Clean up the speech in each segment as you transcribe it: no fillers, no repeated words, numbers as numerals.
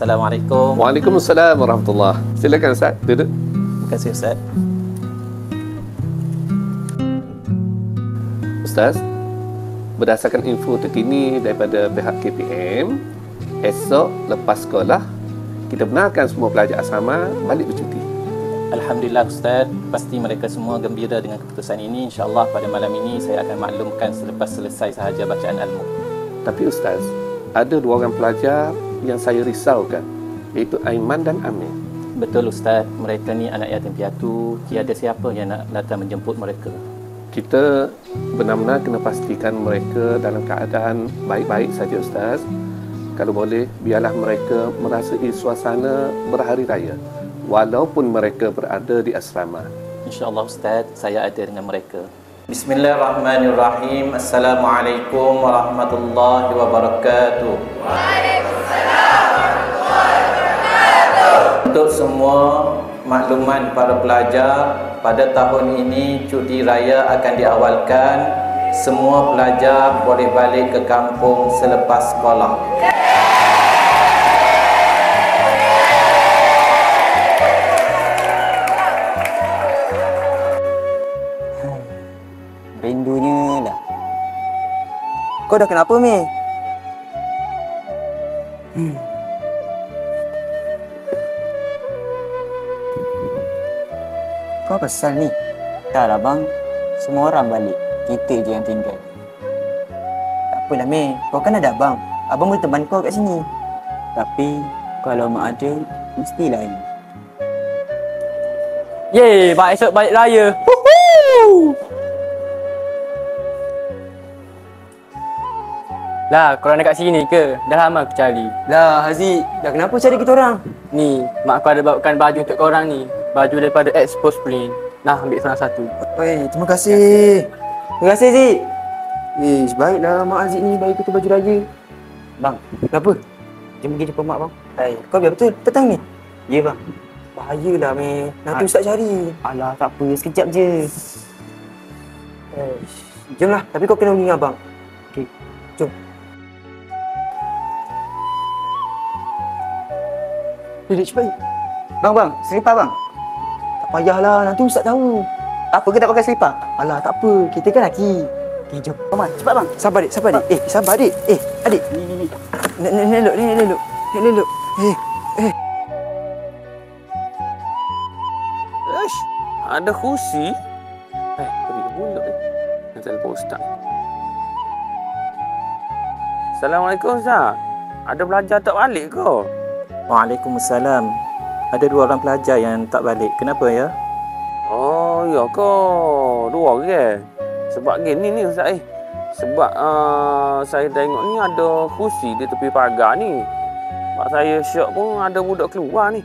Assalamualaikum. Waalaikumsalam warahmatullahi. Silakan Ustaz, duduk. Terima kasih Ustaz. Ustaz, berdasarkan info terkini daripada pihak KPM, esok lepas sekolah, kita benarkan semua pelajar asrama balik bercuti. Alhamdulillah Ustaz, pasti mereka semua gembira dengan keputusan ini. InsyaAllah pada malam ini saya akan maklumkan selepas selesai sahaja bacaan ilmu. Tapi Ustaz, ada dua orang pelajar yang saya risaukan, iaitu Aiman dan Amir. Betul Ustaz, mereka ni anak yatim piatu, tiada siapa yang nak datang menjemput mereka. Kita benar-benar kena pastikan mereka dalam keadaan baik-baik saja Ustaz. Kalau boleh, biarlah mereka merasai suasana berhari raya walaupun mereka berada di asrama. InsyaAllah Ustaz, saya ada dengan mereka. Bismillahirrahmanirrahim. Assalamualaikum warahmatullahi wabarakatuh. Waalaikumsalam warahmatullahi wabarakatuh. Untuk semua makluman para pelajar, pada tahun ini cuti raya akan diawalkan. Semua pelajar boleh balik ke kampung selepas sekolah. Rindunya dah. Kau dah kenapa, Mei? Kau pasal ni? Tak lah bang, semua orang balik, kita je yang tinggal. Tak apalah Mei, kau kan ada abang. Abang boleh teman kau kat sini. Tapi kalau mak ada, mestilah ini. Yeay, mak esok balik raya. Woohoo! Lah, korang dekat sini ke? Dah lama aku cari. Lah Haziq, dah kenapa cari kita orang? Ni, mak aku ada bawakan baju untuk korang ni. Baju daripada Expose Print. Nah, ambil salah satu. Oi, terima kasih. Terima kasih Haziq. Baiklah mak Haziq ni bagi kita baju raya. Bang, kenapa? Jom pergi jumpa mak bang. Kau biar betul petang ni? Ya bang. Bahayalah Mei. Nanti Ustaz cari. Alah, tak apa. Sekejap je. Jomlah. Tapi kau kena pergi dengan abang. Okey. Jom. Duduk cepat. Bang, selipar bang. Tak payahlah. Nanti Ustaz tahu. Apa ke tak pakai selipar? Alah, tak apa. Kita kan lelaki. Okey, jom. Bang, cepat bang. Sabar adik. Sabar adik. Adik. Ni. Ni elok. Ish, ada kursi? Pergi mulut ni. Nak telefon Ustaz. Assalamualaikum Ustaz. Ada belajar tak balik ke? Waalaikumsalam. Ada dua orang pelajar yang tak balik. Kenapa ya? Oh, ya ke? Dua orang. Sebab gini ni Ustaz Sebab saya tengok ni ada kursi di tepi pagar ni. Mak saya syok pun ada budak keluar ni.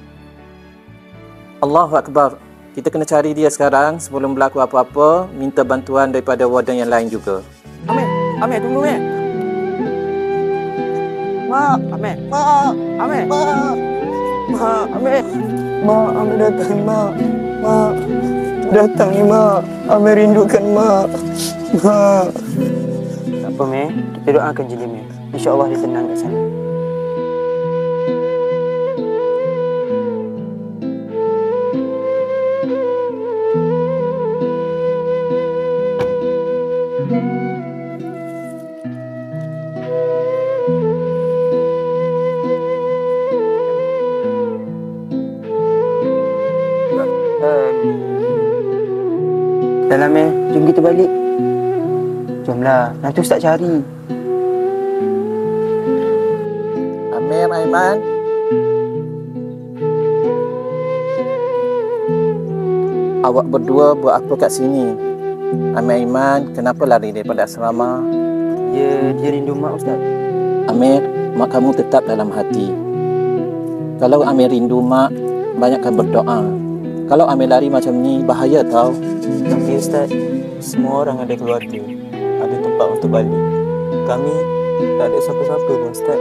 Allahu Akbar. Kita kena cari dia sekarang sebelum berlaku apa-apa. Minta bantuan daripada warden yang lain juga. Amir, tunggu Amir. Mak, Amir. Mak, Amir. Mak, Amir. Mak, Amir datang, Mak. Mak, datang ni, Mak. Amir rindukan Mak. Mak. Tak apa, Amir. Kita doakan je dia, Amir. InsyaAllah dia tenang kat sana. Dalam jom kita balik. Jomlah, nanti Ustaz cari. Amir, Aiman. Awak berdua buat apa kat sini? Amir, Aiman, kenapa lari daripada asrama? Dia rindu mak Ustaz. Amir, mak kamu tetap dalam hati. Kalau Amir rindu mak, banyakkan berdoa. Kalau Amir lari macam ni, bahaya tau. Tapi Ustaz, semua orang ada keluarga, ada tempat untuk balik. Kami tak ada siapa-siapa pun Ustaz.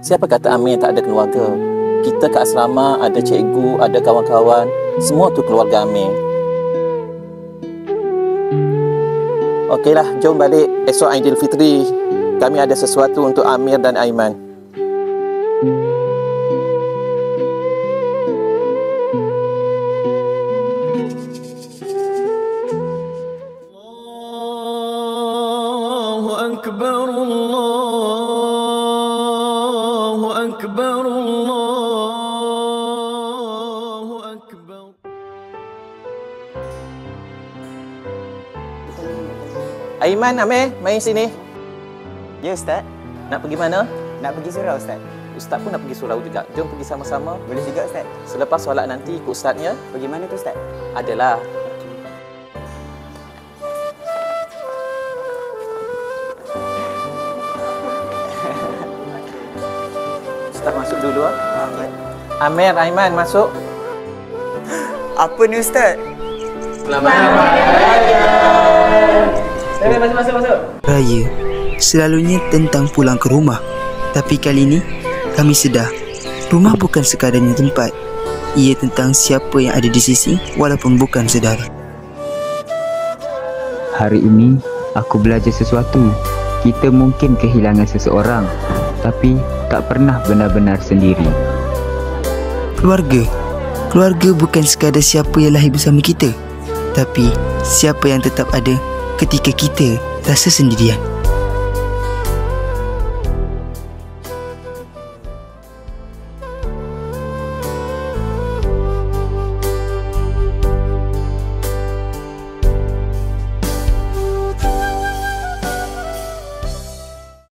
Siapa kata Amir tak ada keluarga? Kita kat asrama ada cikgu, ada kawan-kawan. Semua tu keluarga Amir. Okeylah, jom balik. Esok Aidilfitri. Kami ada sesuatu untuk Amir dan Aiman. Aiman, Amir, main sini. Ya, Ustaz. Nak pergi mana? Nak pergi surau, Ustaz. Ustaz pun nak pergi surau juga. Jom pergi sama-sama. Boleh juga, Ustaz. Selepas solat nanti ikut Ustaznya. Pergi mana tu, Ustaz? Adalah. Ustaz masuk dulu. Amir, Aiman, masuk. Apa ni, Ustaz? Raya selalunya tentang pulang ke rumah. Tapi kali ini kami sedar rumah bukan sekadar tempat. Ia tentang siapa yang ada di sisi walaupun bukan saudara. Hari ini aku belajar sesuatu. Kita mungkin kehilangan seseorang, tapi tak pernah benar-benar sendiri. Keluarga bukan sekadar siapa yang lahir bersama kita, tapi siapa yang tetap ada ketika kita rasa sendirian.